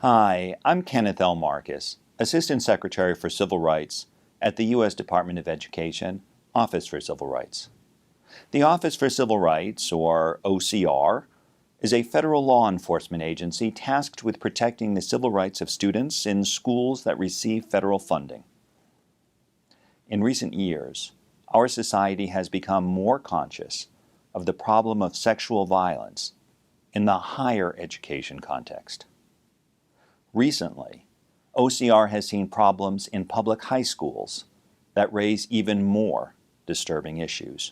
Hi, I'm Kenneth L. Marcus, Assistant Secretary for Civil Rights at the U.S. Department of Education, Office for Civil Rights. The Office for Civil Rights, or OCR, is a federal law enforcement agency tasked with protecting the civil rights of students in schools that receive federal funding. In recent years, our society has become more conscious of the problem of sexual violence in the higher education context. Recently, OCR has seen problems in public high schools that raise even more disturbing issues.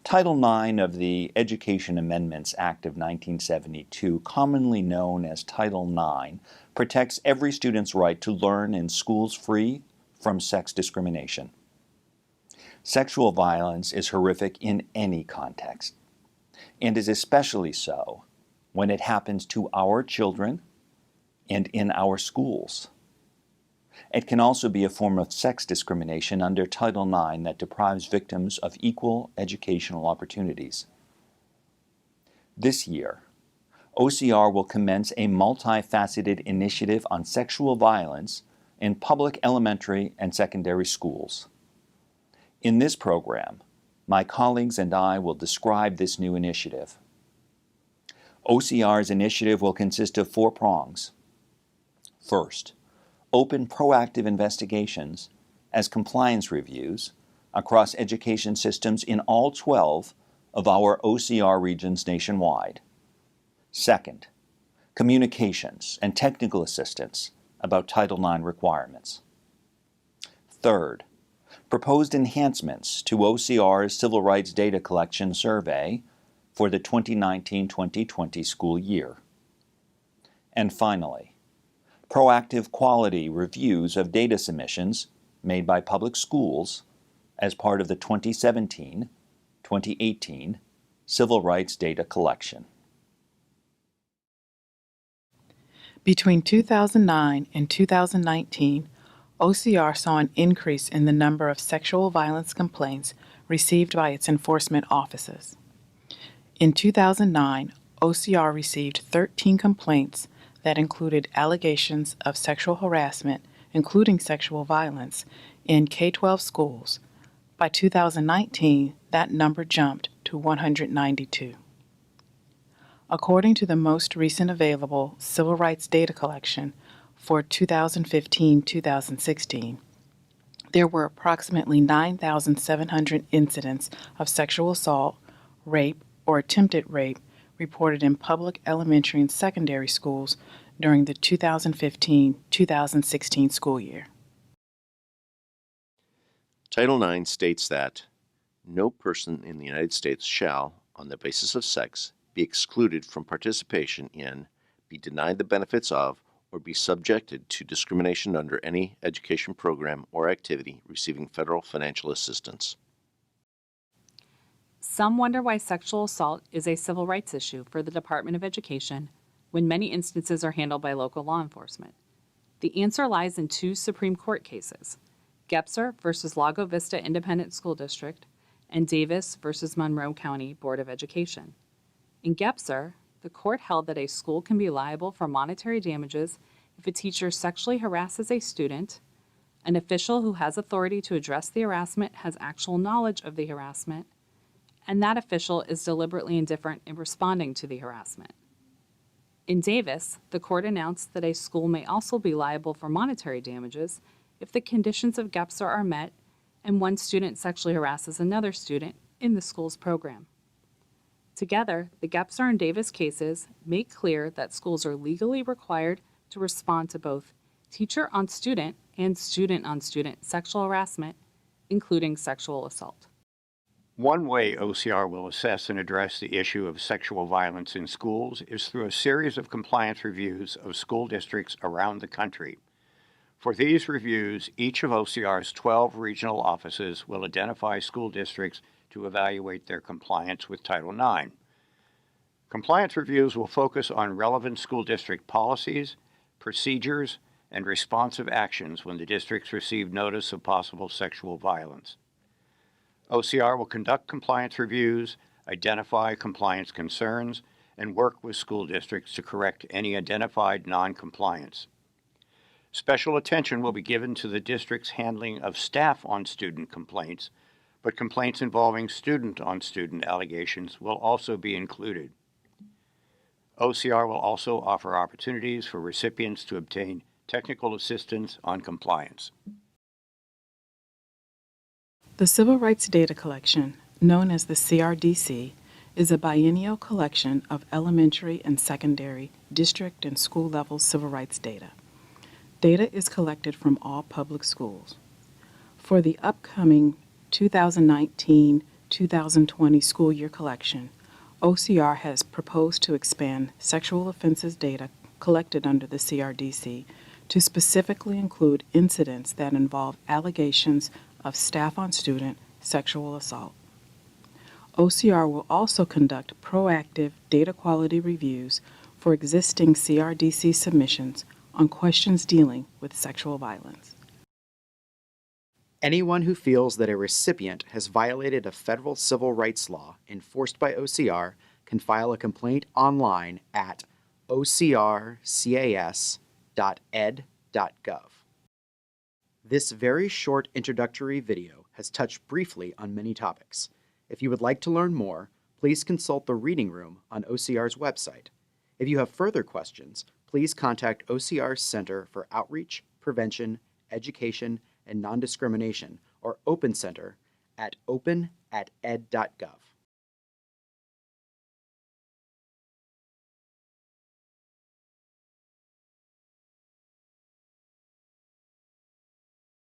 Title IX of the Education Amendments Act of 1972, commonly known as Title IX, protects every student's right to learn in schools free from sex discrimination. Sexual violence is horrific in any context, and is especially so when it happens to our children and in our schools. It can also be a form of sex discrimination under Title IX that deprives victims of equal educational opportunities. This year, OCR will commence a multifaceted initiative on sexual violence in public elementary and secondary schools. In this program, my colleagues and I will describe this new initiative. OCR's initiative will consist of 4 prongs. First, open proactive investigations as compliance reviews across education systems in all 12 of our OCR regions nationwide. Second, communications and technical assistance about Title IX requirements. Third, proposed enhancements to OCR's Civil Rights Data Collection Survey for the 2019-2020 school year. And finally, proactive quality reviews of data submissions made by public schools as part of the 2017-2018 Civil Rights Data Collection. Between 2009 and 2019, OCR saw an increase in the number of sexual violence complaints received by its enforcement offices. In 2009, OCR received 13 complaints that included allegations of sexual harassment, including sexual violence, in K-12 schools. By 2019, that number jumped to 192. According to the most recent available Civil Rights Data Collection for 2015-2016, there were approximately 9,700 incidents of sexual assault, rape, or attempted rape reported in public elementary and secondary schools during the 2015-2016 school year. Title IX states that no person in the United States shall, on the basis of sex, be excluded from participation in, be denied the benefits of, or be subjected to discrimination under any education program or activity receiving federal financial assistance. Some wonder why sexual assault is a civil rights issue for the Department of Education when many instances are handled by local law enforcement. The answer lies in 2 Supreme Court cases, Gebser v. Lago Vista Independent School District and Davis v. Monroe County Board of Education. In Gebser, the court held that a school can be liable for monetary damages if a teacher sexually harasses a student, an official who has authority to address the harassment has actual knowledge of the harassment, and that official is deliberately indifferent in responding to the harassment. In Davis, the court announced that a school may also be liable for monetary damages if the conditions of Gebser are met and one student sexually harasses another student in the school's program. Together, the Gebser and Davis cases make clear that schools are legally required to respond to both teacher-on-student and student-on-student sexual harassment, including sexual assault. One way OCR will assess and address the issue of sexual violence in schools is through a series of compliance reviews of school districts around the country. For these reviews, each of OCR's 12 regional offices will identify school districts to evaluate their compliance with Title IX. Compliance reviews will focus on relevant school district policies, procedures, and responsive actions when the districts receive notice of possible sexual violence. OCR will conduct compliance reviews, identify compliance concerns, and work with school districts to correct any identified non-compliance. Special attention will be given to the district's handling of staff-on-student complaints, but complaints involving student-on-student allegations will also be included. OCR will also offer opportunities for recipients to obtain technical assistance on compliance. The Civil Rights Data Collection, known as the CRDC, is a biennial collection of elementary and secondary, district and school level civil rights data. Data is collected from all public schools. For the upcoming 2019-2020 school year collection, OCR has proposed to expand sexual offenses data collected under the CRDC to specifically include incidents that involve allegations of staff-on-student sexual assault. OCR will also conduct proactive data quality reviews for existing CRDC submissions on questions dealing with sexual violence. Anyone who feels that a recipient has violated a federal civil rights law enforced by OCR can file a complaint online at ocrcas.ed.gov. This very short introductory video has touched briefly on many topics. If you would like to learn more, please consult the reading room on OCR's website. If you have further questions, please contact OCR's Center for Outreach, Prevention, Education, and Non-Discrimination, or Open Center, at open@ed.gov.